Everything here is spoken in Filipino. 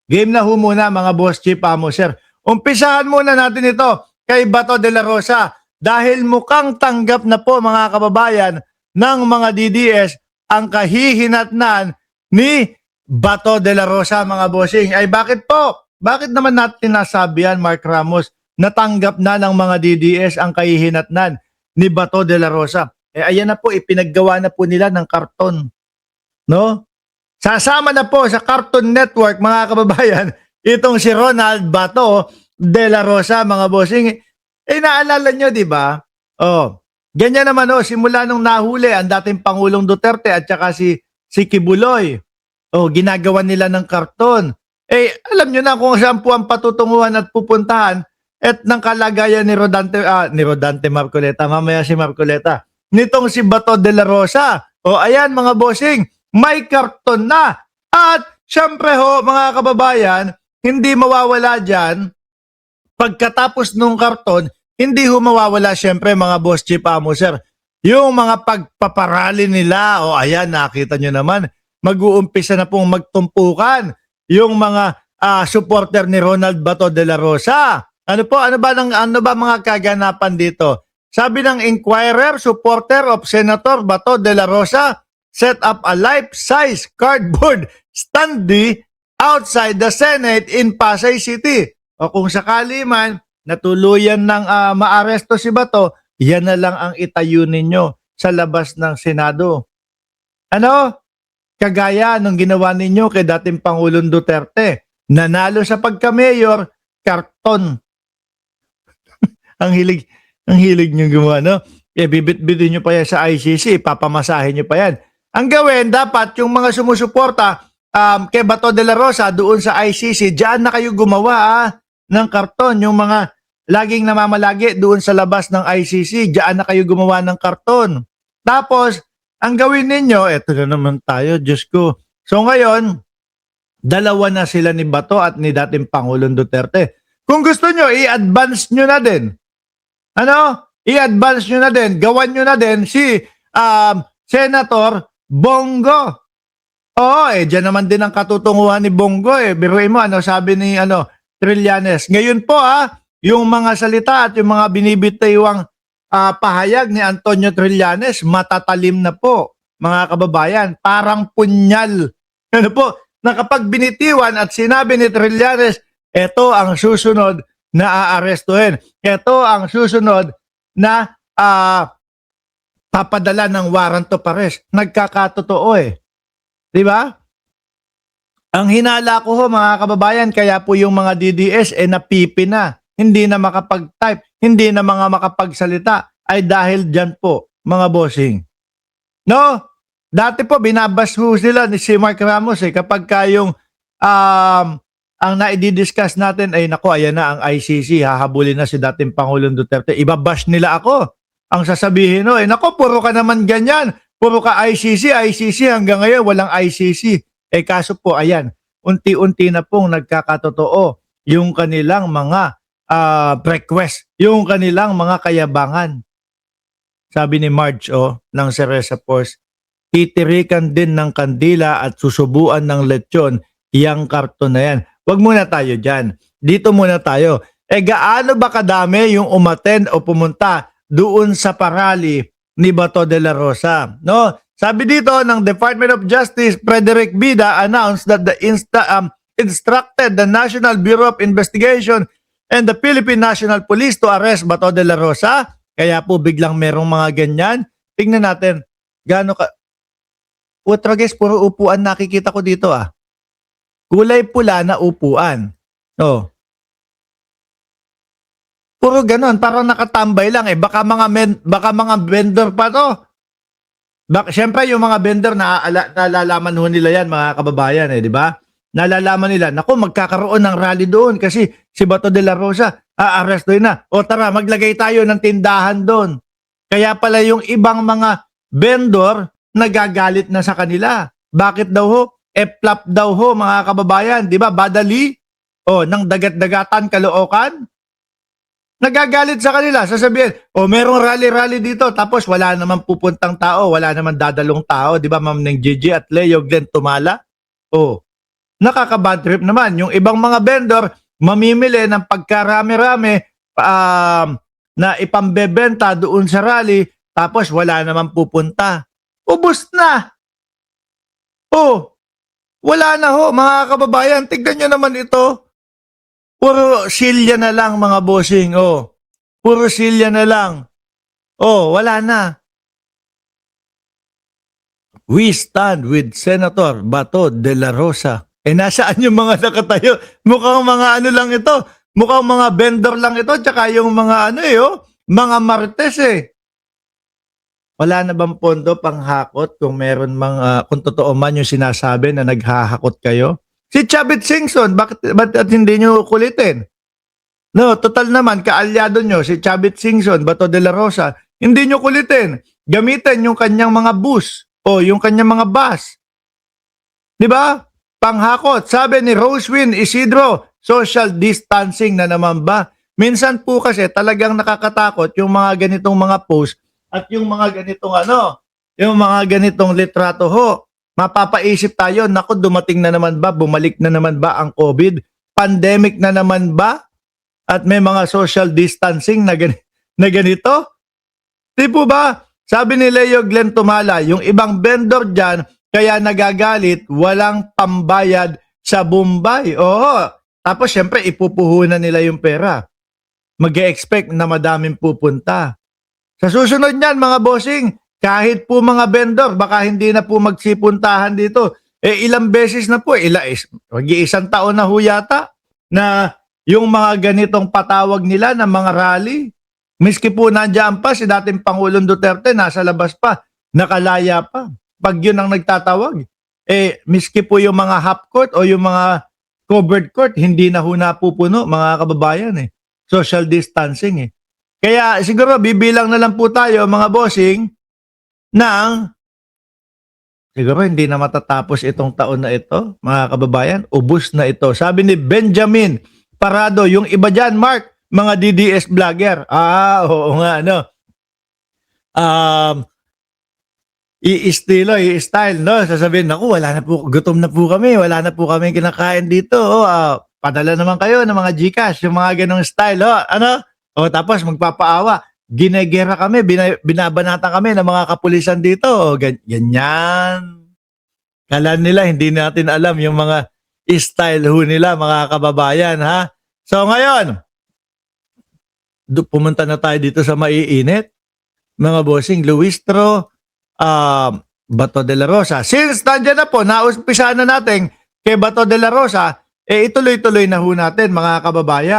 Game na ho muna mga boss chief amo sir. Umpisahan muna natin ito kay Bato de la Rosa dahil mukhang tanggap na po mga kababayan ng mga DDS ang kahihinatnan ni Bato de la Rosa mga bossing. Ay bakit po? Bakit naman natin nasabi yan Mark Ramos? Natanggap na ng mga DDS ang kahihinatnan ni Bato de la Rosa. Ayan na po, ipinaggawa na po nila ng karton. No? Sasama na po sa Cartoon Network, mga kababayan, itong si Ronald Bato de la Rosa, mga bossing. Naalala nyo, di ba? Oh, ganyan naman, simula nung nahuli ang dating Pangulong Duterte at saka si Kibuloy. Ginagawa nila ng karton. Alam nyo na kung saan po ang patutunguhan at pupuntahan at ng kalagayan ni Rodante Marcoleta, mamaya si Marcoleta. Nitong si Bato de la Rosa. Ayan, mga bossing. May karton na. At syempre mga kababayan, hindi mawawala dyan, pagkatapos nung karton, hindi mawawala syempre mga boss chief amo sir. Yung mga pagpaparali nila, ayan, nakita nyo naman, mag-uumpisa na pong magtumpukan yung mga supporter ni Ronald Bato de la Rosa. Ano ba mga kaganapan dito? Sabi ng Inquirer, supporter of Senator Bato de la Rosa set up a life-size cardboard standee outside the Senate in Pasay City. O kung sakali man, natuluyan ng maaresto si Bato, yan na lang ang itayo ninyo sa labas ng Senado. Ano? Kagaya nung ginawa ninyo kay dating Pangulong Duterte. Nanalo sa pagka-mayor, karton. ang hilig nyo gumawa, no? Bibit-bitin nyo pa yan sa ICC, papamasahin nyo pa yan. Ang gawin, dapat yung mga sumusuporta kay Bato de la Rosa doon sa ICC, diyan na kayo gumawa ng karton. Yung mga laging namamalagi doon sa labas ng ICC, diyan na kayo gumawa ng karton. Tapos, ang gawin ninyo, eto na naman tayo, Diyos ko. So ngayon, dalawa na sila ni Bato at ni dating Pangulong Duterte. Kung gusto nyo, i-advance nyo na din. I-advance nyo na din. Gawan nyo na din si Senator Bongo. Diyan naman din ang katutunguhan ni Bongo. Biruin mo, sabi ni Trillanes. Ngayon po yung mga salita at yung mga binibitiwang pahayag ni Antonio Trillanes, matatalim na po, mga kababayan. Parang punyal. Na kapag binitiwan at sinabi ni Trillanes, ito ang susunod na aarestuhin. Ito ang susunod na papadala ng warrant of arrest. Nagkakatotoo Di ba? Ang hinala ko mga kababayan, kaya po yung mga DDS napipi na. Hindi na makapag-type, hindi na mga makapagsalita ay dahil dyan po, mga bossing. No? Dati po binabas ho sila ni si Mark Ramos kapag kayong ang naididiscuss natin ay nako, ayan na ang ICC, hahabulin na si dating Pangulong Duterte. Ibabash nila ako. Ang sasabihin nako, puro ka naman ganyan. Puro ka ICC hanggang ngayon walang ICC. Kaso po, ayan, unti-unti na pong nagkakatotoo yung kanilang mga request, yung kanilang mga kayabangan. Sabi ni Marge ng Cereza Force, titirikan din ng kandila at susubuan ng lechon yang karton na yan. Wag muna tayo dyan. Dito muna tayo. Gaano ba kadami yung umattend o pumunta doon sa parali ni Bato de la Rosa? No? Sabi dito ng Department of Justice, Frederick Bida announced that the instructed the National Bureau of Investigation and the Philippine National Police to arrest Bato de la Rosa. Kaya po biglang merong mga ganyan. Tingnan natin, gaano ka... Utrages, puro upuan nakikita ko dito Kulay pula na upuan. Puro ganon, parang nakatambay lang Baka mga vendor pa to. Siyempre yung mga vendor nalalaman ho nila yan mga kababayan di ba? Nalalaman nila, naku, magkakaroon ng rally doon kasi si Bato de la Rosa aarestuhin na. Tara, maglagay tayo ng tindahan doon. Kaya pala yung ibang mga vendor nagagalit na sa kanila. Bakit daw ho? Flap daw ho mga kababayan, di ba? Badali ng dagat-dagatan Caloocan. Nagagalit sa kanila, sasabihin, merong rally-rally dito, tapos wala naman pupuntang tao, wala naman dadalong tao, di ba, Ma'am Neng Gigi at Leo Glenn Tumala? nakaka-bad trip naman. Yung ibang mga vendor, mamimili ng pagkarami-rami na ipambebenta doon sa rally, tapos wala naman pupunta. Ubus na. Oh, wala na ho, mga kababayan. Tignan nyo naman ito. Puro silya na lang, mga bossing. Oh, puro silya na lang. Oh, wala na. We stand with Senator Bato de la Rosa. Nasaan yung mga nakatayo? Mukhang mga ano lang ito. Mukhang mga vendor lang ito. Tsaka yung mga mga martes Wala na bang pondo panghakot kung meron kung totoo man yung sinasabi na naghahakot kayo? Si Chavit Singson, ba't hindi nyo kulitin? No, total naman, kaalyado nyo, si Chavit Singson, Bato de la Rosa, hindi nyo kulitin. Gamitin yung kanyang mga bus o yung kanyang mga bus. Di ba? Panghakot. Sabi ni Rosewin Isidro, social distancing na naman ba? Minsan po kasi talagang nakakatakot yung mga ganitong mga post at yung mga ganitong yung mga ganitong litrato ho. Mapapaisip tayo, naku, dumating na naman ba? Bumalik na naman ba ang COVID? Pandemic na naman ba? At may mga social distancing na ganito? Di po ba? Sabi ni Leo Glenn Tumala, yung ibang vendor dyan, kaya nagagalit, walang pambayad sa Bombay. Oo. Tapos syempre, ipupuhunan nila yung pera. Mag-e-expect na madaming pupunta. Sa susunod niyan, mga bossing, kahit po mga vendor, baka hindi na po magsipuntahan dito. Ilang beses na po, mag-iisang taon na ho yata, na yung mga ganitong patawag nila ng mga rally, miski po nandiyan pa si dating Pangulong Duterte, nasa labas pa, nakalaya pa. Pag yun ang nagtatawag, miski po yung mga half court o yung mga covered court, hindi na ho napupuno, mga kababayan Social distancing Kaya siguro bibilang na lang po tayo, mga bossing, siguro hindi na matatapos itong taon na ito, mga kababayan. Ubus na ito. Sabi ni Benjamin Parado, yung iba dyan, Mark, mga DDS vlogger. Oo nga, i-style, no? Sasabihin, naku, wala na po, gutom na po kami, wala na po kami kinakain dito. Padala naman kayo ng mga Gcash, yung mga ganong style, tapos magpapaawa. Ginegera kami, binabanatan kami ng mga kapulisan dito. Ganyan. Kala nila, hindi natin alam yung mga style ho nila, mga kababayan, ha? So ngayon, pumunta na tayo dito sa maiinit. Mga bossing, Luistro, Bato de la Rosa. Since nandiyan na po, naumpisa na natin kay Bato de la Rosa, ituloy-tuloy na ho natin, mga kababayan.